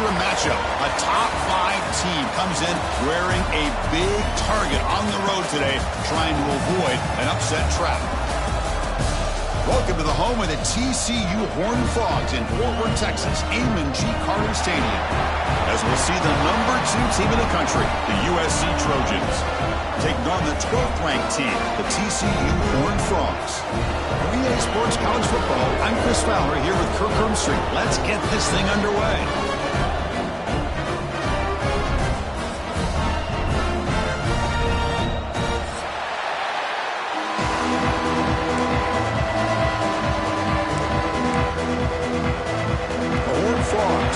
your matchup. A top-5 team comes in wearing a big target on the road today, trying to avoid an upset trap. Welcome to the home of the TCU Horned Frogs in Fort Worth, Texas, Amon G. Carter Stadium, as we'll see the #2 team in the country, the USC Trojans, taking on the 12th-ranked team, the TCU Horned Frogs. For EA Sports College Football, I'm Chris Fowler here with Kirk Hermstreet. Let's get this thing underway.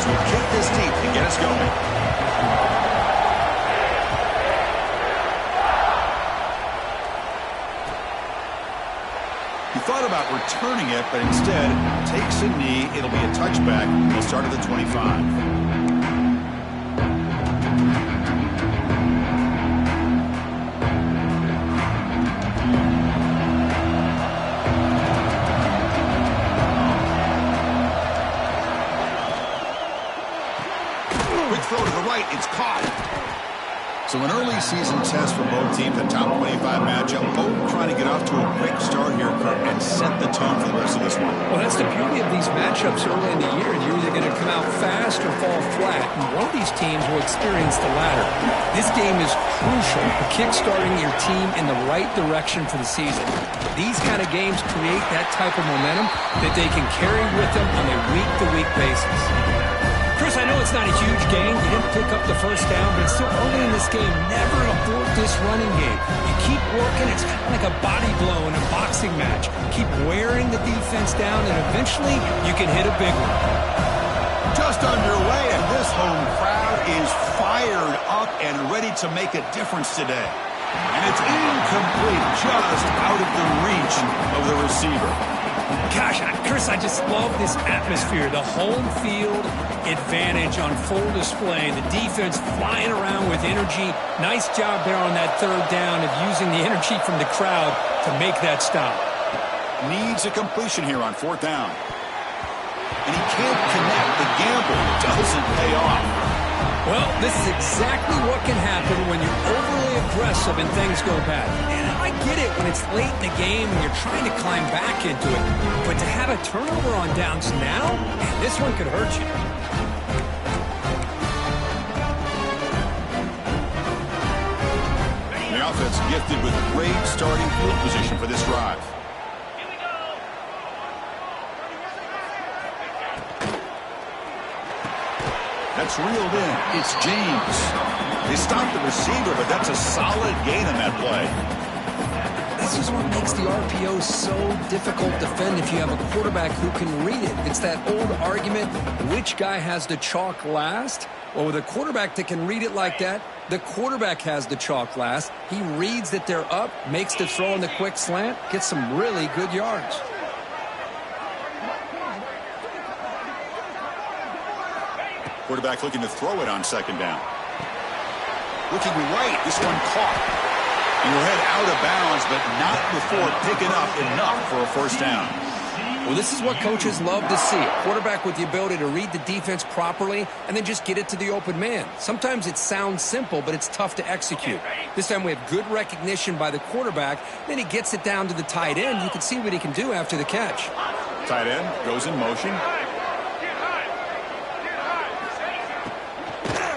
We'll kick this deep to get us going. He thought about returning it, but instead takes a knee. It'll be a touchback. He'll start at the 25. Throw to the right, it's caught. So an early season test for both teams, a top 25 matchup. Both trying to get off to a quick start here, Kirk, and set the tone for the rest of this one. Well, that's the beauty of these matchups early in the year. You're either going to come out fast or fall flat, and one of these teams will experience the latter. This game is crucial for kickstarting your team in the right direction for the season. These kind of games create that type of momentum that they can carry with them on a week-to-week basis. Chris, I know it's not a huge game. You didn't pick up the first down, but it's still early in this game. Never abort this running game. You keep working. It's kind of like a body blow in a boxing match. Keep wearing the defense down, and eventually you can hit a big one. Just underway, and this home crowd is fired up and ready to make a difference today. And it's incomplete, just out of the reach of the receiver. Gosh, Chris, I just love this atmosphere. The home field advantage on full display. The defense flying around with energy. Nice job there on that third down of using the energy from the crowd to make that stop. Needs a completion here on 4th down. And he can't connect. The gamble doesn't pay off. Well, this is exactly what can happen when you're overly aggressive and things go bad. And I get it when it's late in the game and you're trying to climb back into it. But to have a turnover on downs now, man, this one could hurt you. The offense gifted with great starting field position for this drive. That's reeled in. It's James. They stopped the receiver, but that's a solid gain on that play. This is what makes the RPO so difficult to defend if you have a quarterback who can read it. It's that old argument, which guy has the chalk last? Well, with a quarterback that can read it like that, the quarterback has the chalk last. He reads that they're up, makes the throw on the quick slant, gets some really good yards. Quarterback looking to throw it on 2nd down. Looking right, this one caught. And he'll head out of bounds, but not before picking up enough for a 1st down. Well, this is what coaches love to see. A quarterback with the ability to read the defense properly and then just get it to the open man. Sometimes it sounds simple, but it's tough to execute. This time we have good recognition by the quarterback. Then he gets it down to the tight end. You can see what he can do after the catch. Tight end goes in motion.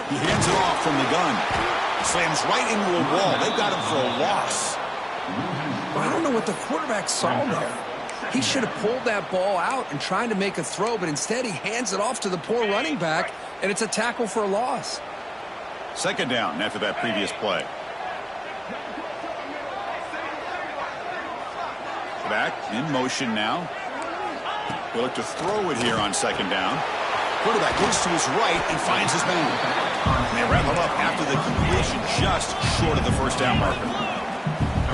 He hands it off from the gun. Slams right into a wall. They've got him for a loss. Well, I don't know what the quarterback saw there. He should have pulled that ball out and tried to make a throw, but instead he hands it off to the poor running back, and it's a tackle for a loss. 2nd down after that previous play. Back in motion now. He'll look to throw it here on 2nd down. Quarterback looks to his right and finds his man. And they wrap him up after the completion, just short of the 1st down marker.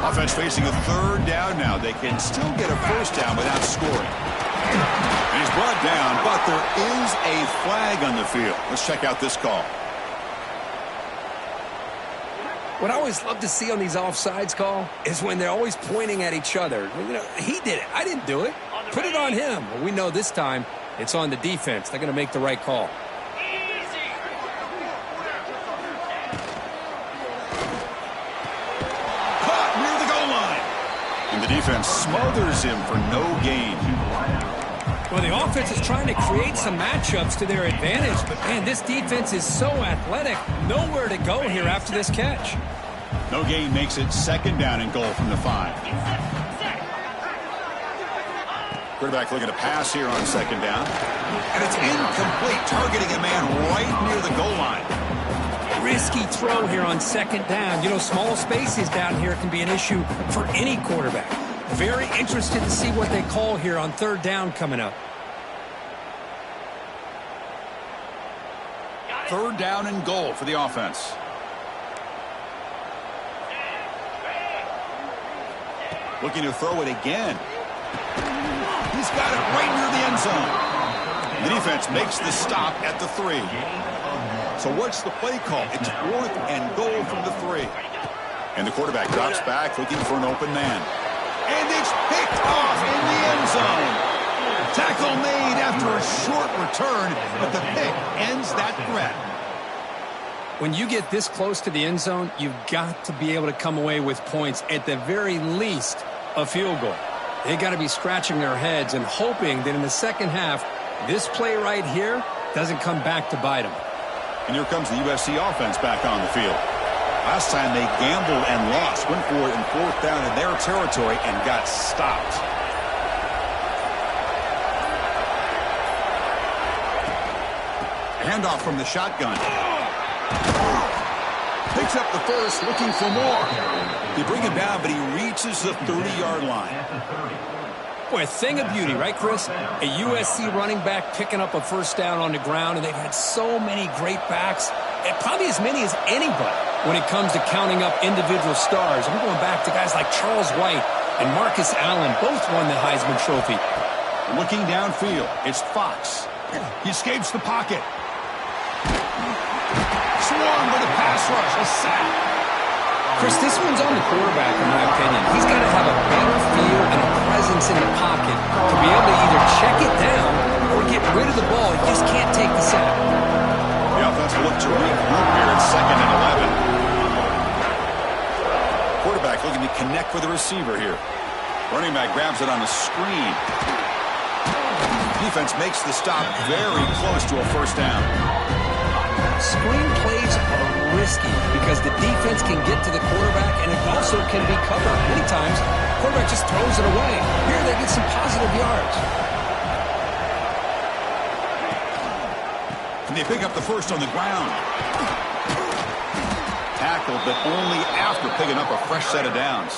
Offense facing a 3rd down now. They can still get a 1st down without scoring. And he's brought down, but there is a flag on the field. Let's check out this call. What I always love to see on these offsides call is when they're always pointing at each other. You know, he did it. I didn't do it. Put it on him. Well, we know this time it's on the defense. They're going to make the right call. Defense smothers him for no gain. Well, the offense is trying to create some matchups to their advantage, but, man, this defense is so athletic. Nowhere to go here after this catch. No gain makes it 2nd down and goal from the 5. Quarterback looking to pass here on 2nd down. And it's incomplete, targeting a man right near the goal line. Risky throw here on 2nd down. You know, small spaces down here can be an issue for any quarterback. Very interested to see what they call here on 3rd down coming up. 3rd down and goal for the offense. Looking to throw it again. He's got it right near the end zone. The defense makes the stop at the 3. So what's the play call? It's 4th and goal from the 3. And the quarterback drops back looking for an open man. And it's picked off in the end zone. Tackle made after a short return, but the pick ends that threat. When you get this close to the end zone, you've got to be able to come away with points, at the very least, a field goal. They got to be scratching their heads and hoping that in the second half, this play right here doesn't come back to bite them. And here comes the USC offense back on the field. Last time they gambled and lost, went for it in 4th down in their territory and got stopped. Handoff from the shotgun. Picks up the first, looking for more. They bring him down, but he reaches the 30-yard line. Boy, a thing of beauty, right, Chris? A USC running back picking up a 1st down on the ground, and they've had so many great backs, and probably as many as anybody when it comes to counting up individual stars. I'm going back to guys like Charles White and Marcus Allen. Both won the Heisman Trophy. Looking downfield, it's Fox. He escapes the pocket. Swarmed with a pass rush, a sack. Chris, this one's on the quarterback, in my opinion. He's got to have a better feel and a presence in the pocket to be able to either check it down or get rid of the ball. He just can't take the sack. The offense will look to regroup here in 2nd and 11. Quarterback looking to connect with the receiver here. Running back grabs it on a screen. Defense makes the stop very close to a 1st down. Screen plays are risky because the defense can get to the quarterback and it also can be covered. Many times, the quarterback just throws it away. Here they get some positive yards. And they pick up the first on the ground. Tackled, but only after picking up a fresh set of downs.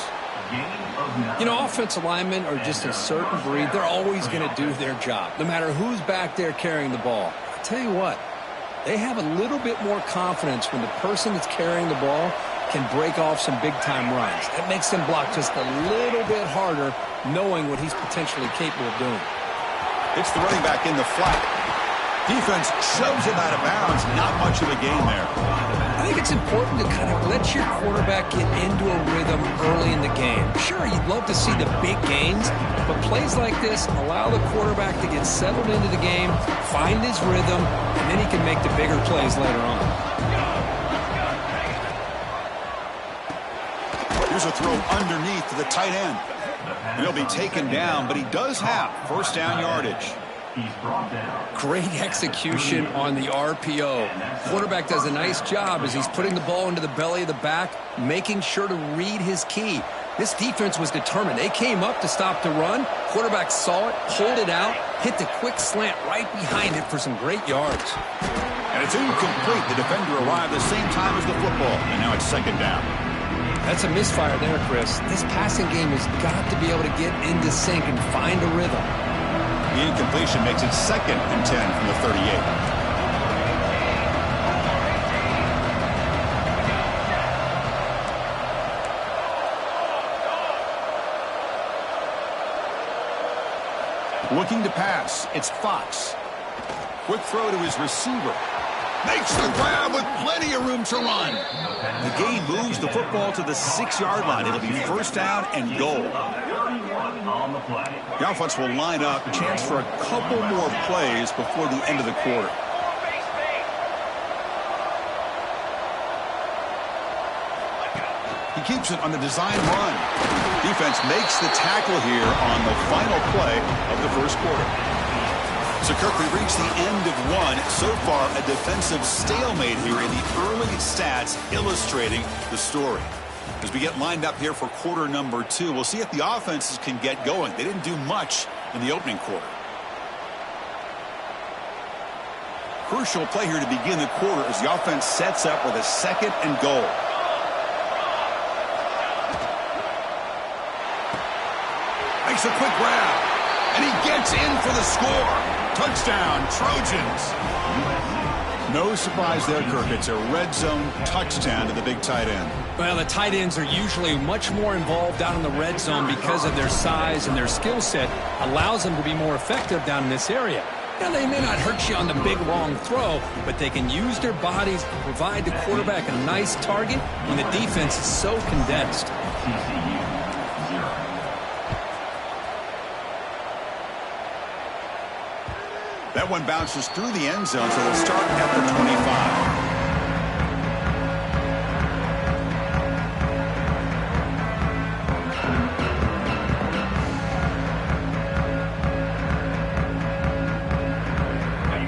You know, offensive linemen are just a certain breed. They're always going to do their job, no matter who's back there carrying the ball. I tell you what, they have a little bit more confidence when the person that's carrying the ball can break off some big-time runs. That makes them block just a little bit harder, knowing what he's potentially capable of doing. It's the running back in the flat. Defense shoves him out of bounds. Not much of a gain there. I think it's important to kind of let your quarterback get into a rhythm early in the game. Sure, you'd love to see the big gains, but plays like this allow the quarterback to get settled into the game, find his rhythm, and then he can make the bigger plays later on. Here's a throw underneath to the tight end. And he'll be taken down, but he does have 1st down yardage. Great execution on the RPO. Quarterback does a nice job as he's putting the ball into the belly of the back, making sure to read his key. This defense was determined. They came up to stop the run. Quarterback saw it, pulled it out, hit the quick slant right behind it for some great yards. And it's incomplete. The defender arrived the same time as the football, and now it's 2nd down. That's a misfire there, Chris. This passing game has got to be able to get into sync and find a rhythm. The incompletion makes it 2nd and 10 from the 38. Looking to pass, it's Fox. Quick throw to his receiver. Makes the grab with plenty of room to run. The game moves the football to the 6-yard line. It'll be 1st down and goal. The offense will line up, chance for a couple more plays before the end of the quarter. He keeps it on the design run. Defense makes the tackle here on the final play of the first quarter. So, Kirk, we reached the end of one. So far, a defensive stalemate here in the early stats illustrating the story. As we get lined up here for quarter number 2, we'll see if the offenses can get going. They didn't do much in the opening quarter. Crucial play here to begin the quarter as the offense sets up with a 2nd and goal. Makes a quick grab, and he gets in for the score. Touchdown, Trojans. No surprise there, Kirk. It's a red zone touchdown to the big tight end. Well, the tight ends are usually much more involved down in the red zone because of their size and their skill set allows them to be more effective down in this area. Now, they may not hurt you on the big, long throw, but they can use their bodies to provide the quarterback a nice target when the defense is so condensed. That one bounces through the end zone, so they'll start at the 25.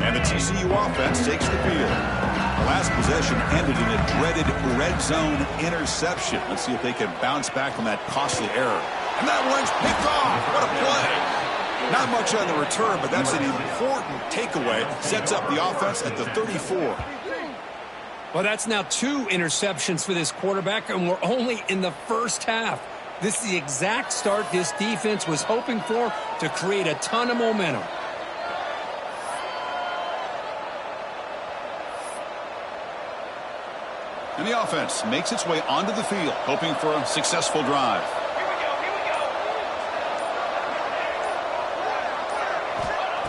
And the TCU offense takes the field. The last possession ended in a dreaded red zone interception. Let's see if they can bounce back from that costly error. And that one's picked off. What a play. Not much on the return, but that's an important takeaway. Sets up the offense at the 34. Well, that's now 2 interceptions for this quarterback, and we're only in the first half. This is the exact start this defense was hoping for to create a ton of momentum. And the offense makes its way onto the field, hoping for a successful drive.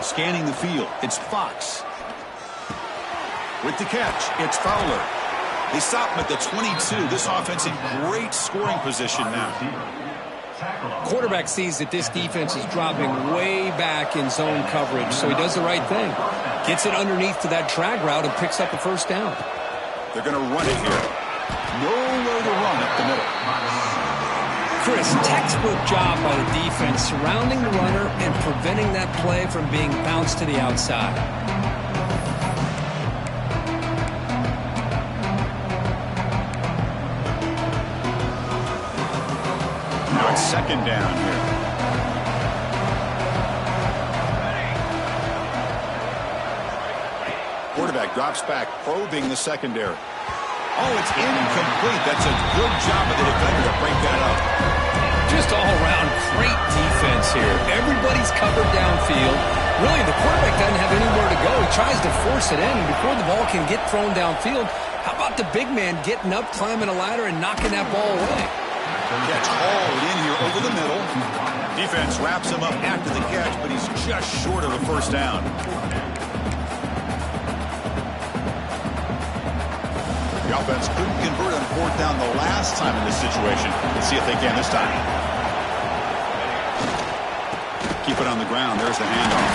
Scanning the field, it's Fox. With the catch, it's Fowler. They stop him at the 22. This offense in great scoring position now. Quarterback sees that this defense is dropping way back in zone coverage, so he does the right thing. Gets it underneath to that drag route and picks up a first down. They're going to run it here. Nowhere to run up the middle. Chris, textbook job by the defense surrounding the runner and preventing that play from being bounced to the outside. Now it's 2nd down here. Quarterback drops back, probing the secondary. Oh, it's incomplete. That's a good job of the defender to break that up. Just all around great defense here. Everybody's covered downfield. Really, the quarterback doesn't have anywhere to go. He tries to force it in, and before the ball can get thrown downfield, how about the big man getting up, climbing a ladder, and knocking that ball away? Catch hauled in here over the middle. Defense wraps him up after the catch, but he's just short of a first down. The offense couldn't convert on 4th down the last time in this situation. Let's see if they can this time. Keep it on the ground. There's the handoff.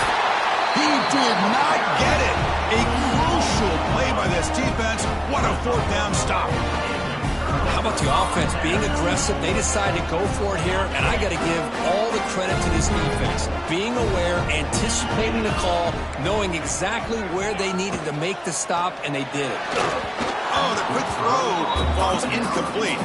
He did not get it. A crucial play by this defense. What a 4th down stop. How about the offense being aggressive? They decided to go for it here, and I got to give all the credit to this defense. Being aware, anticipating the call, knowing exactly where they needed to make the stop, and they did it. Oh, the quick throw falls incomplete.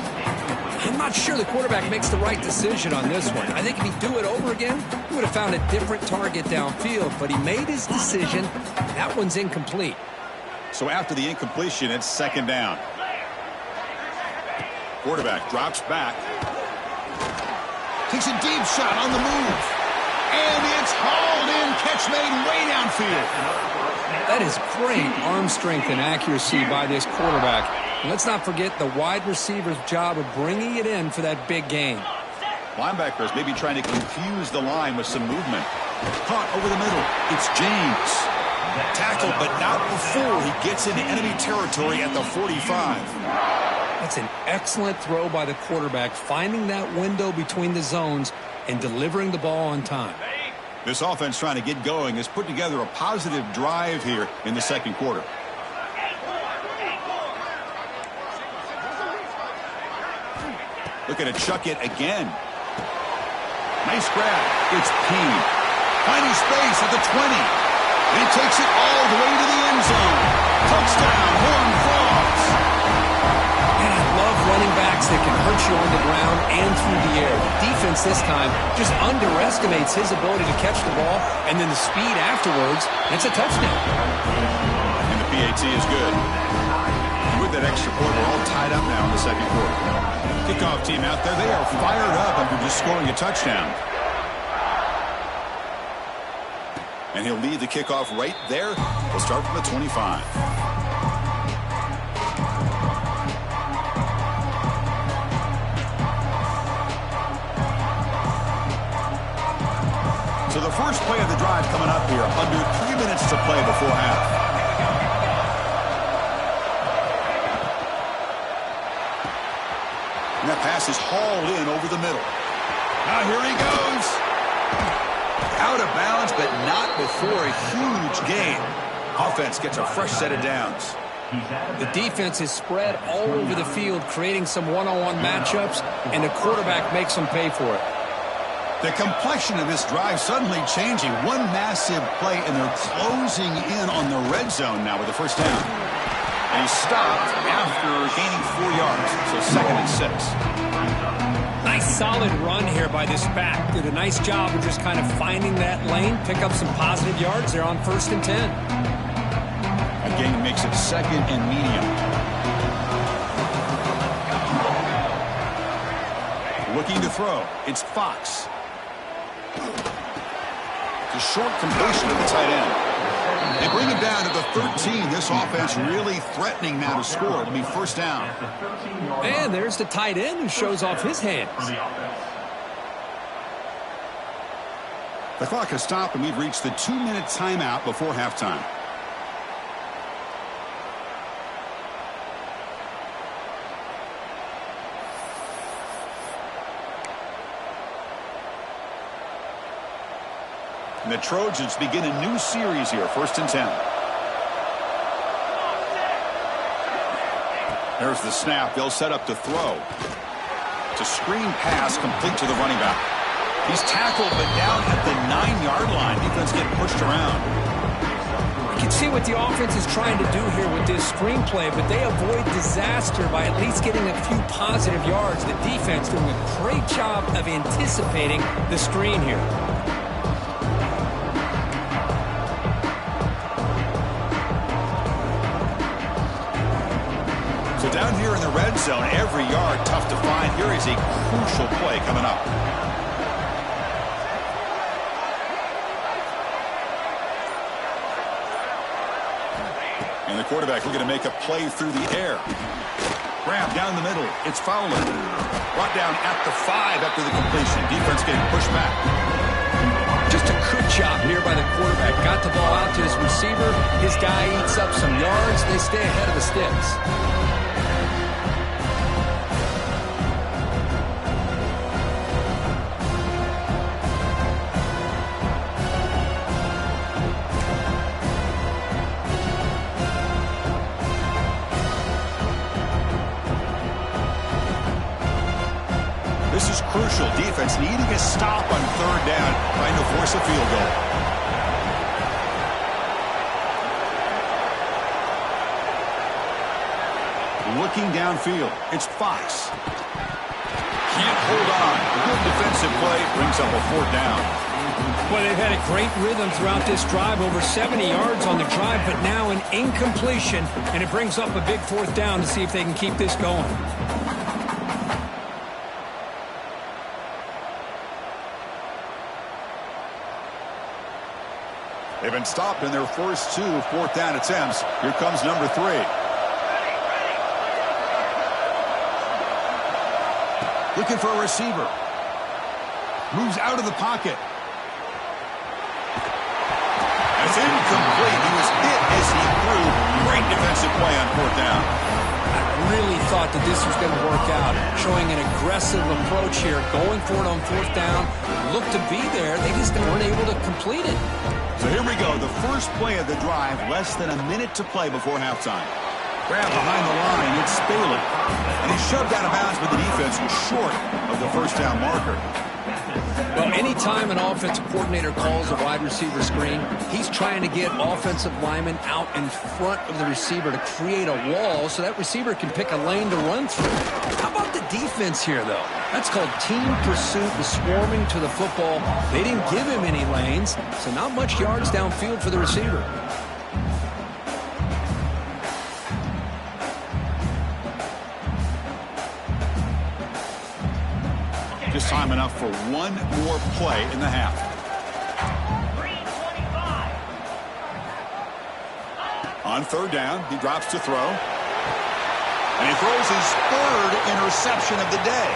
I'm not sure the quarterback makes the right decision on this one. I think if he'd do it over again, he would have found a different target downfield, but he made his decision. That one's incomplete. So after the incompletion, it's 2nd down. Quarterback drops back. Takes a deep shot on the move. And it's hauled in. Catch made way downfield. That is great arm strength and accuracy by this quarterback. And let's not forget the wide receiver's job of bringing it in for that big gain. Linebackers maybe trying to confuse the line with some movement. Caught over the middle. It's James. Tackled, but not before he gets into enemy territory at the 45. That's an excellent throw by the quarterback, finding that window between the zones and delivering the ball on time. This offense trying to get going has put together a positive drive here in the 2nd quarter. Looking to chuck it again. Nice grab. It's Payne. Finding space at the 20. And he takes it all the way to the end zone. Touchdown, Horned Frogs. And I love running backs that can hurt you on the ground and through the air. The defense this time just underestimates his ability to catch the ball, and then the speed afterwards, it's a touchdown. And the PAT is good. And with that extra point, we're all tied up now in the second quarter. Kickoff team out there, they are fired up after just scoring a touchdown. And he'll lead the kickoff right there. We'll start from the 25. So the first play of the drive coming up here. Under 3 minutes to play before half. And that pass is hauled in over the middle. Now here he goes. Out of bounds, but not before a huge gain. Offense gets a fresh set of downs. The defense is spread all over the field, creating some one-on-one matchups, and the quarterback makes them pay for it. The complexion of this drive suddenly changing. One massive play, and they're closing in on the red zone now with the first down. And he stopped after gaining 4 yards, so 2nd and 6. Nice solid run here by this back. Did a nice job of just kind of finding that lane, pick up some positive yards there on 1st and 10. Again, makes it 2nd and medium. Looking to throw. It's Fox. The short completion of the tight end. They bring him down to the 13. This offense really threatening now to score. It'll be first down. And there's the tight end who shows off his hands. The clock has stopped, and we've reached the 2-minute timeout before halftime. And the Trojans begin a new series here, 1st and 10. There's the snap. They'll set up to throw. It's a screen pass complete to the running back. He's tackled, but down at the 9-yard line. Defense getting pushed around. You can see what the offense is trying to do here with this screenplay, but they avoid disaster by at least getting a few positive yards. The defense doing a great job of anticipating the screen here. Down here in the red zone, every yard tough to find. Here is a crucial play coming up. And the quarterback looking to make a play through the air. Grab down the middle. It's Fowler. Brought down at the 5 after the completion. Defense getting pushed back. Just a good job here by the quarterback. Got the ball out to his receiver. His guy eats up some yards. They stay ahead of the sticks. This is crucial. Defense needing a stop on 3rd down, trying to force a field goal. Looking downfield, it's Fox. Can't hold on. Good defensive play brings up a 4th down. Well, they've had a great rhythm throughout this drive, over 70 yards on the drive, but now an incompletion, and it brings up a big 4th down to see if they can keep this going. They've been stopped in their first 2 4th down attempts. Here comes number 3. Looking for a receiver. Moves out of the pocket. It's incomplete. He was hit as he threw. Great defensive play on 4th down. I really thought that this was going to work out. Showing an aggressive approach here. Going for it on 4th down. Looked to be there. They just weren't able to complete it. So here we go. The first play of the drive. Less than a minute to play before halftime. Grab behind the line. It's Staley. And he's shoved out of bounds, but the defense was short of the first down marker. Well, anytime an offensive coordinator calls a wide receiver screen, he's trying to get offensive linemen out in front of the receiver to create a wall so that receiver can pick a lane to run through. How about the defense here, though? That's called team pursuit and swarming to the football. They didn't give him any lanes, so not much yards downfield for the receiver. Just time enough for one more play in the half. On third down, he drops to throw. And he throws his third interception of the day.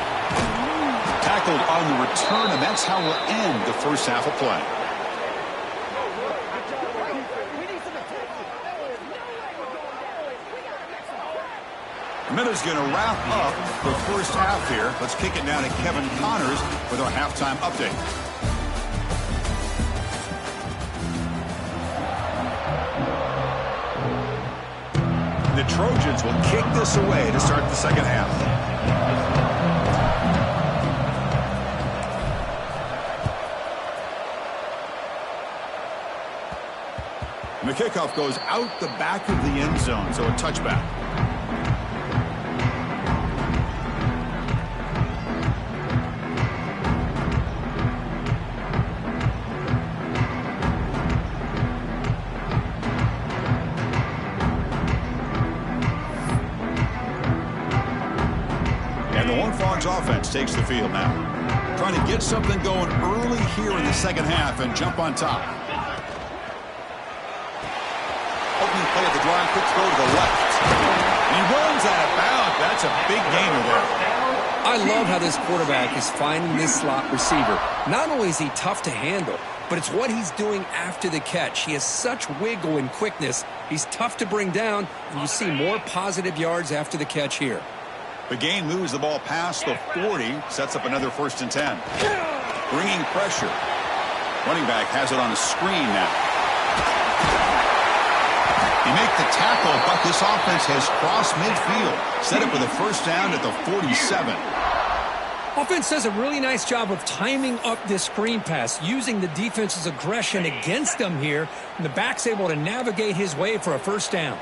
Tackled on the return, and that's how we'll end the first half of play. Miller's going to wrap up the first half here. Let's kick it down to Kevin Connors with our halftime update. The Trojans will kick this away to start the second half. And the kickoff goes out the back of the end zone, so a touchback. Offense takes the field now. Trying to get something going early here in the second half and jump on top. Opening play of the drive, quick throw to the left. And he runs out of bounds. That's a big gainer there. I love how this quarterback is finding this slot receiver. Not only is he tough to handle, but it's what he's doing after the catch. He has such wiggle and quickness. He's tough to bring down, and you see more positive yards after the catch here. The gain moves the ball past the 40, sets up another 1st and 10. Bringing pressure. Running back has it on a screen now. He makes the tackle, but this offense has crossed midfield. Set up with a 1st down at the 47. Offense does a really nice job of timing up this screen pass, using the defense's aggression against them here, and the back's able to navigate his way for a 1st down.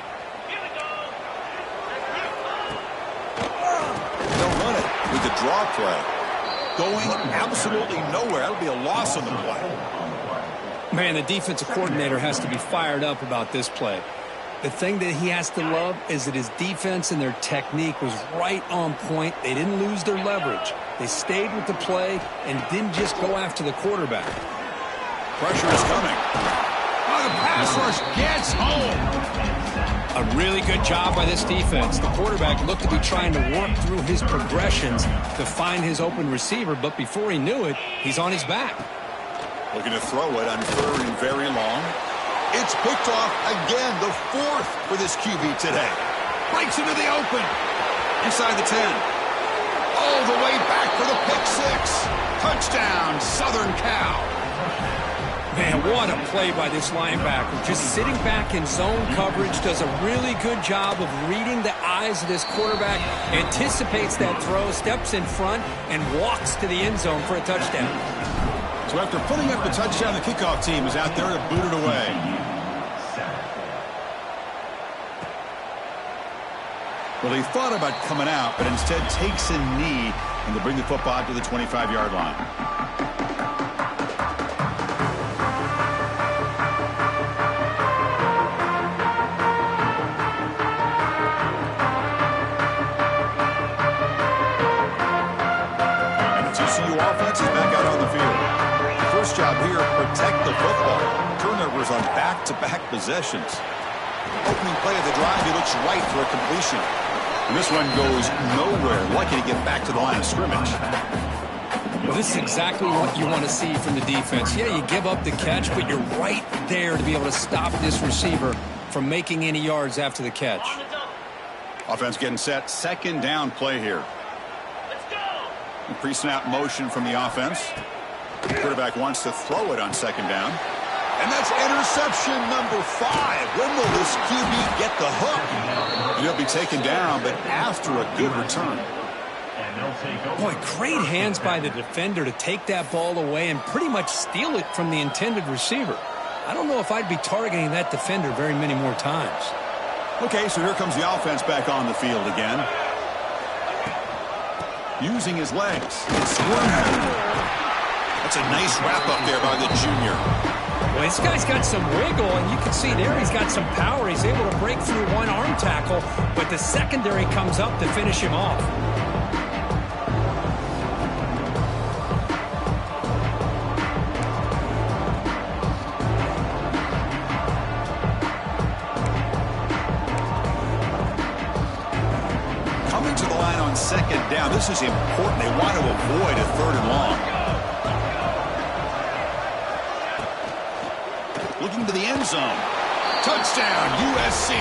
With the draw play. Going absolutely nowhere. That'll be a loss on the play. Man, the defensive coordinator has to be fired up about this play. The thing that he has to love is that his defense and their technique was right on point. They didn't lose their leverage. They stayed with the play and didn't just go after the quarterback. Pressure is coming. Oh, the pass rush gets home. A really good job by this defense. The quarterback looked to be trying to work through his progressions to find his open receiver, but before he knew it, he's on his back. Looking to throw it on 3rd and very long. It's picked off again, the 4th for this QB today. Breaks into the open. Inside the 10. All the way back for the pick 6. Touchdown, Southern Cal. Man, what a play by this linebacker. Just sitting back in zone coverage, does a really good job of reading the eyes of this quarterback, anticipates that throw, steps in front, and walks to the end zone for a touchdown. So after putting up the touchdown, the kickoff team is out there to boot it away. Well, he thought about coming out, but instead takes a knee, and they bring the football to the 25-yard line. Job here, protect the football. Turnovers on back-to-back possessions. Opening play of the drive, he looks right for a completion. And this one goes nowhere. Lucky to get back to the line of scrimmage. Well, this is exactly what you want to see from the defense. Yeah, you give up the catch, but you're right there to be able to stop this receiver from making any yards after the catch. Offense getting set. 2nd down play here. Pre-snap motion from the offense. The quarterback wants to throw it on 2nd down. And that's interception number 5. When will this QB get the hook? And he'll be taken down, but after a good return. Boy, great hands by the defender to take that ball away and pretty much steal it from the intended receiver. I don't know if I'd be targeting that defender very many more times. Okay, so here comes the offense back on the field again. Using his legs. That's a nice wrap up there by the junior. Well, this guy's got some wiggle, and you can see there he's got some power. He's able to break through one arm tackle, but the secondary comes up to finish him off. Coming to the line on second down. This is important. They want to avoid a 3rd and long. Looking to the end zone. Touchdown, USC.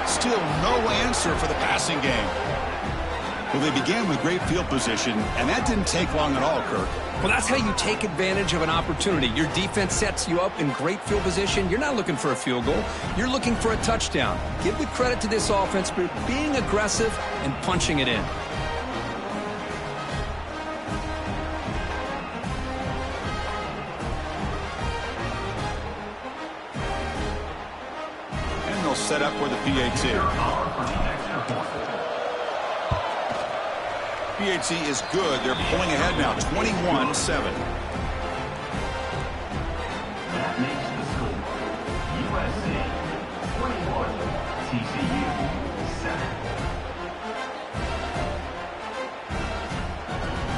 Still no answer for the passing game. Well, they began with great field position, and that didn't take long at all, Kirk. Well, that's how you take advantage of an opportunity. Your defense sets you up in great field position. You're not looking for a field goal. You're looking for a touchdown. Give the credit to this offense for being aggressive and punching it in. Set up for the PAT. PAT is good. They're pulling ahead now, 21-7. That makes the score USC 21, TCU 7.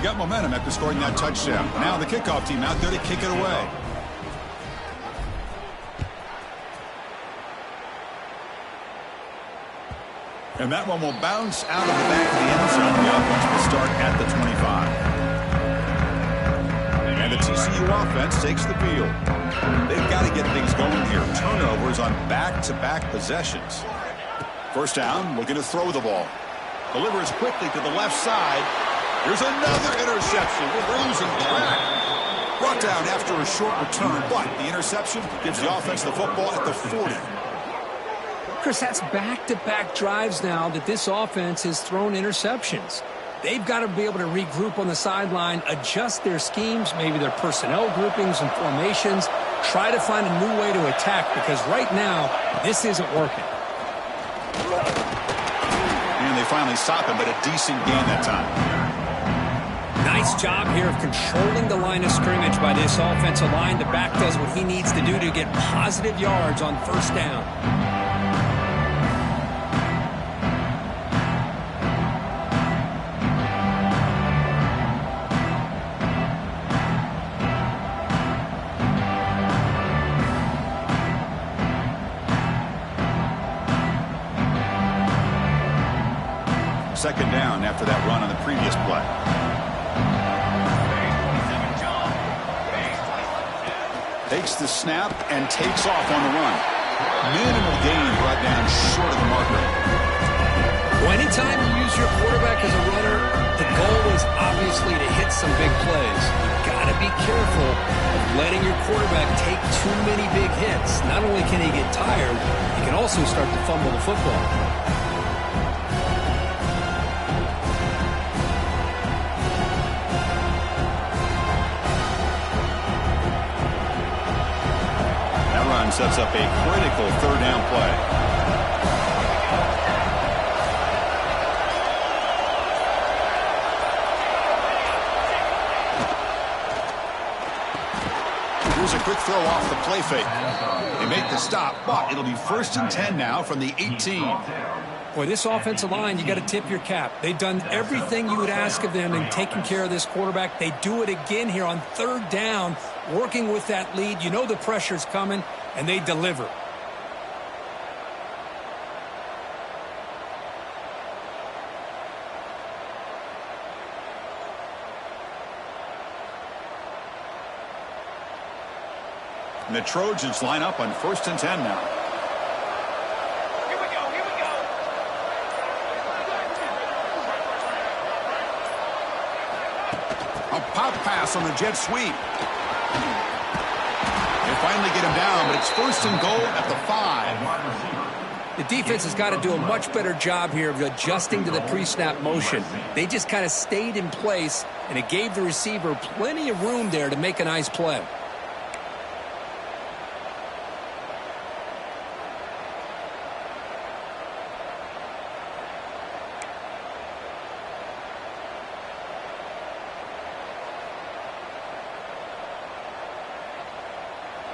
Got momentum after scoring that touchdown. Now the kickoff team out there to kick it away. And that one will bounce out of the back of the end zone. The offense will start at the 25. And the TCU offense takes the field. They've got to get things going here. Turnovers on back-to-back possessions. First down, looking to throw the ball. Delivers quickly to the left side. Here's another interception. We're losing track. Brought down after a short return, but the interception gives the offense the football at the 40. Chris, that's back-to-back drives now that this offense has thrown interceptions. They've got to be able to regroup on the sideline, adjust their schemes, maybe their personnel groupings and formations, try to find a new way to attack because right now, this isn't working. And they finally stop him, but a decent gain that time. Nice job here of controlling the line of scrimmage by this offensive line. The back does what he needs to do to get positive yards on first down. Second down after that run on the previous play. Takes the snap and takes off on the run. Minimal gain brought down short of the marker. Well, anytime you use your quarterback as a runner, the goal is obviously to hit some big plays. You've got to be careful of letting your quarterback take too many big hits. Not only can he get tired, he can also start to fumble the football. Sets up a critical third down play. Here's a quick throw off the play fake. They make the stop, but it'll be 1st and 10 now from the 18. Boy, this offensive line, you got to tip your cap. They've done everything you would ask of them in taking care of this quarterback. They do it again here on 3rd down, working with that lead. You know the pressure's coming, and they deliver. And the Trojans line up on 1st and 10 now. Here we go. A pop pass on the jet sweep. They finally get him down, but it's 1st and goal at the 5. The defense has got to do a much better job here of adjusting to the pre-snap motion. They just kind of stayed in place, and it gave the receiver plenty of room there to make a nice play.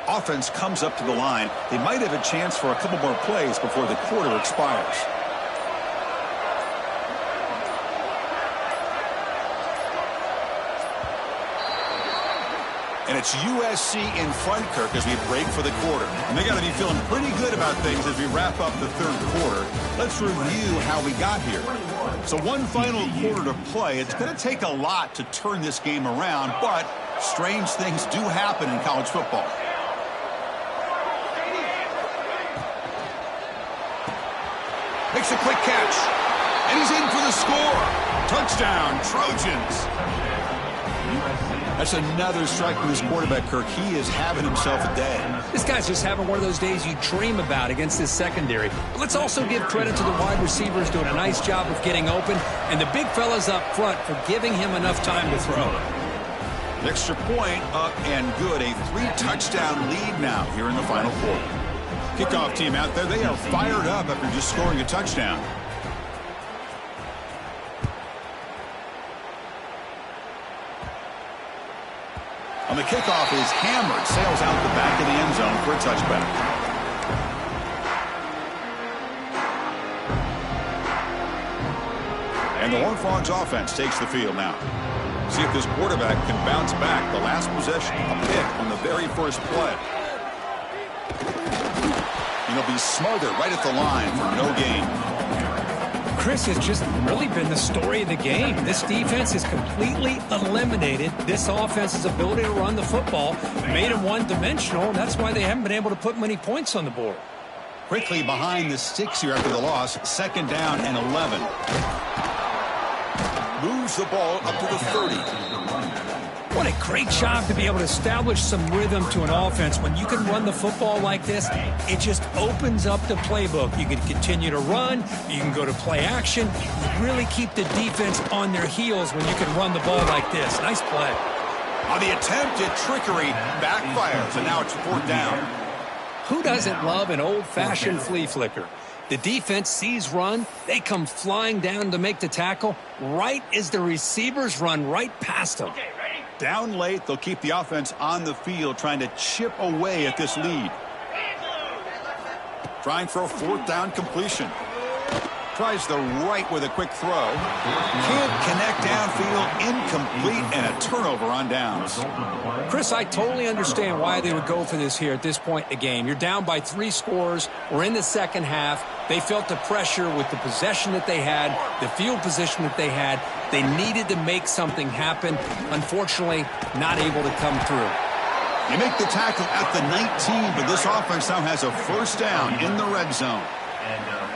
Offense comes up to the line. They might have a chance for a couple more plays before the quarter expires. And it's USC in front, Kirk, as we break for the quarter. And they got to be feeling pretty good about things as we wrap up the third quarter. Let's review how we got here. So one final quarter to play. It's going to take a lot to turn this game around, but strange things do happen in college football. Makes a quick catch, and he's in for the score. Touchdown, Trojans. That's another strike from his quarterback, Kirk. He is having himself a day. This guy's just having one of those days you dream about against this secondary. But let's also give credit to the wide receivers doing a nice job of getting open, and the big fellas up front for giving him enough time to throw. The extra point up and good. A 3-touchdown lead now here in the final quarter. Kickoff team out there, they are fired up after just scoring a touchdown. On the kickoff is hammered, sails out the back of the end zone for a touchback. And the Horned Frogs offense takes the field now. See if this quarterback can bounce back. The last possession, a pick on the very first play. And he'll be smothered right at the line for no gain. Chris, has just really been the story of the game. This defense has completely eliminated this offense's ability to run the football, made them one-dimensional, and that's why they haven't been able to put many points on the board. Quickly behind the sticks here after the loss, 2nd down and 11. Moves the ball up to the 30. What a great job to be able to establish some rhythm to an offense. When you can run the football like this, it just opens up the playbook. You can continue to run. You can go to play action. You really keep the defense on their heels when you can run the ball like this. Nice play. On the attempted trickery, backfires, and now it's 4th down. Who doesn't love an old-fashioned flea flicker? The defense sees run. They come flying down to make the tackle right as the receivers run right past them. Down late, they'll keep the offense on the field trying to chip away at this lead. Trying for a 4th down completion. Tries the right with a quick throw. Can't connect downfield, incomplete, and a turnover on downs. Chris, I totally understand why they would go for this here at this point in the game. You're down by 3 scores. We're in the second half. They felt the pressure with the possession that they had, the field position that they had. They needed to make something happen. Unfortunately, not able to come through. You make the tackle at the 19, but this offense now has a 1st down in the red zone.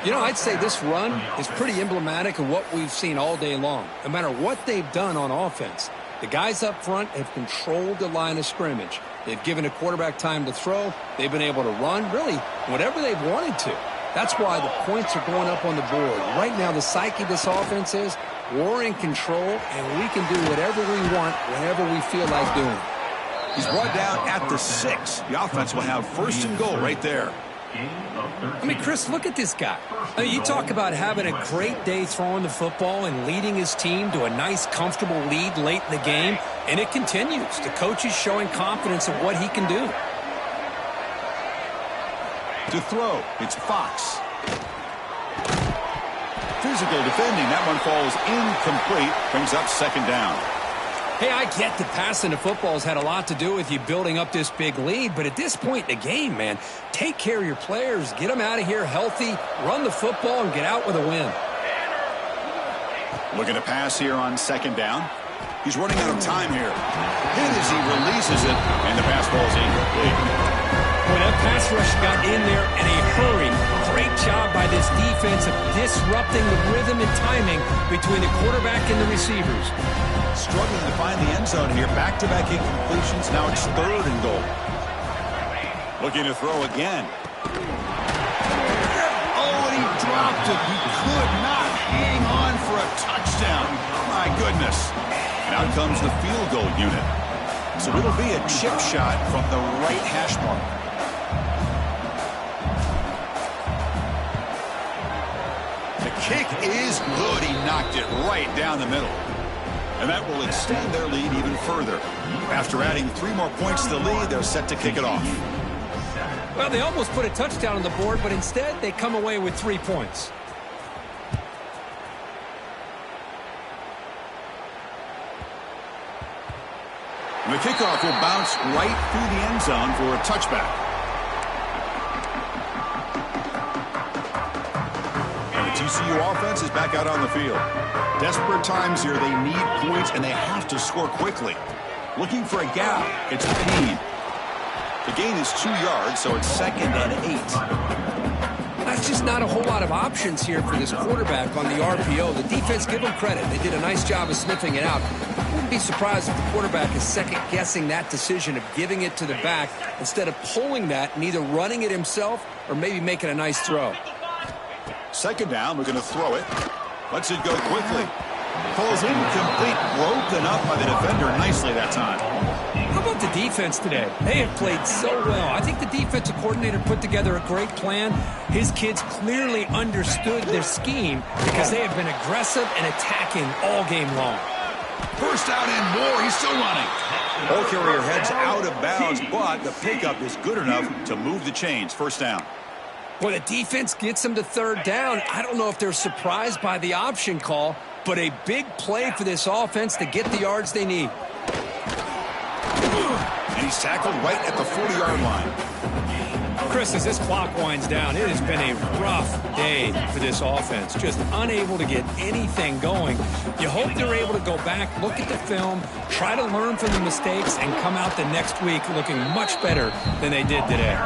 You know, I'd say this run is pretty emblematic of what we've seen all day long. No matter what they've done on offense, the guys up front have controlled the line of scrimmage. They've given a quarterback time to throw. They've been able to run, really, whatever they've wanted to. That's why the points are going up on the board. Right now, the psyche of this offense is we're in control, and we can do whatever we want whenever we feel like doing it. He's brought down at the 6. The offense will have 1st and goal right there. I mean, Chris, look at this guy. I mean, you talk about having a great day throwing the football and leading his team to a nice, comfortable lead late in the game, and it continues. The coach is showing confidence of what he can do. To throw, it's Fox. Physical defending. That one falls incomplete. Brings up 2nd down. Hey, I get that passing the football has had a lot to do with you building up this big lead, but at this point in the game, man, take care of your players, get them out of here healthy, run the football, and get out with a win. Looking to pass here on 2nd down. He's running out of time here. Hit as he releases it, and the pass ball is incomplete. Boy, that pass rush got in there in a hurry. Great job by this defense of disrupting the rhythm and timing between the quarterback and the receivers. Struggling to find the end zone here. Back-to-back incompletions. Now it's 3rd and goal. Looking to throw again. Oh, stopped it. He could not hang on for a touchdown. My goodness. And out comes the field goal unit. So it'll be a chip shot from the right hash mark. The kick is good. He knocked it right down the middle. And that will extend their lead even further. After adding 3 more points to the lead, they're set to kick it off. Well, they almost put a touchdown on the board, but instead they come away with 3 points. And the kickoff will bounce right through the end zone for a touchback. And the TCU offense is back out on the field. Desperate times here. They need points, and they have to score quickly. Looking for a gap. It's Payne. The gain is 2 yards, so it's 2nd and 8. That's just not a whole lot of options here for this quarterback on the RPO. The defense, give them credit. They did a nice job of sniffing it out. I wouldn't be surprised if the quarterback is second-guessing that decision of giving it to the back instead of pulling that and either running it himself or maybe making a nice throw. 2nd down, we're going to throw it. Lets it go quickly. Falls incomplete, broken up by the defender nicely that time. How about the defense today? They have played so well. I think the defensive coordinator put together a great plan. His kids clearly understood their scheme because they have been aggressive and attacking all game long. First out and more. He's still running. Ball carrier heads out of bounds, but the pickup is good enough to move the chains. 1st down. Well, the defense gets them to 3rd down. I don't know if they're surprised by the option call, but a big play for this offense to get the yards they need. And he's tackled right at the 40-yard line. Chris, as this clock winds down, it has been a rough day for this offense. Just unable to get anything going. You hope they're able to go back, look at the film, try to learn from the mistakes, and come out the next week looking much better than they did today.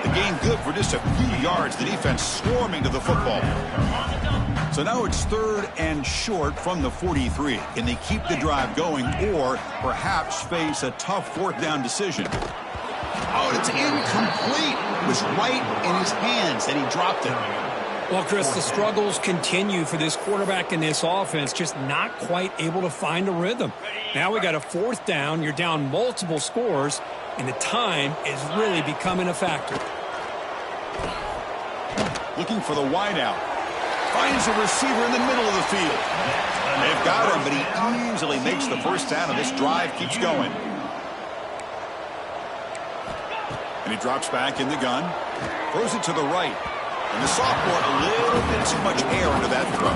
The gain good for just a few yards. The defense swarming to the football. So now it's 3rd and short from the 43. Can they keep the drive going or perhaps face a tough 4th down decision? Oh, it's incomplete. It was right in his hands and he dropped it. Well, Chris, the struggles continue for this quarterback in this offense, just not quite able to find a rhythm. Now we got a 4th down. You're down multiple scores, and the time is really becoming a factor. Looking for the wideout. Finds a receiver in the middle of the field. They've got him, but he easily makes the 1st down, and this drive keeps going. And he drops back in the gun. Throws it to the right. And the sophomore, a little bit too much air into that throw.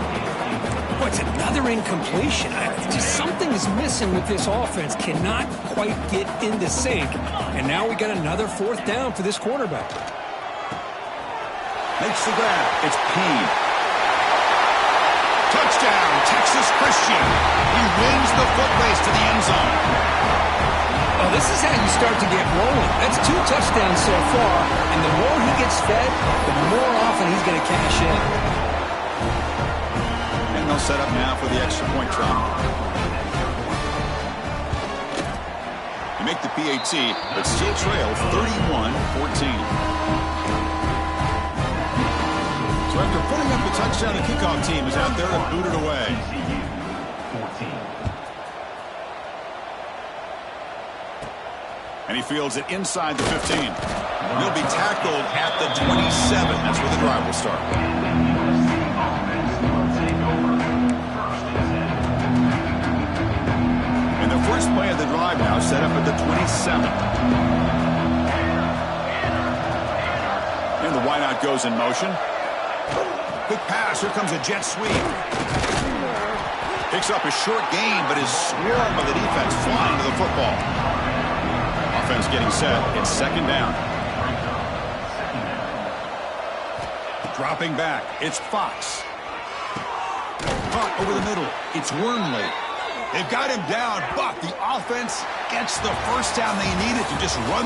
Oh, it's another incompletion. Just something is missing with this offense. Cannot quite get into sync. And now we got another 4th down for this quarterback. Makes the grab. It's Payne. Touchdown, Texas Christian. He wins the foot race to the end zone. Oh, this is how you start to get rolling. That's 2 touchdowns so far, and the more he gets fed, the more often he's going to cash in. And they'll set up now for the extra point try. You make the PAT, but still trail 31-14. So after putting up the touchdown, the kickoff team is out there to boot it away. And he fields it inside the 15. He'll be tackled at the 27. That's where the drive will start. And the first play of the drive now set up at the 27. And the wideout goes in motion. Quick pass. Here comes a jet sweep. Picks up a short gain, but is swarmed by the defense flying to the football. Offense getting set. It's 2nd down. Dropping back. It's Fox. Caught over the middle. It's Wormley. They've got him down, but the offense gets the 1st down they needed to just run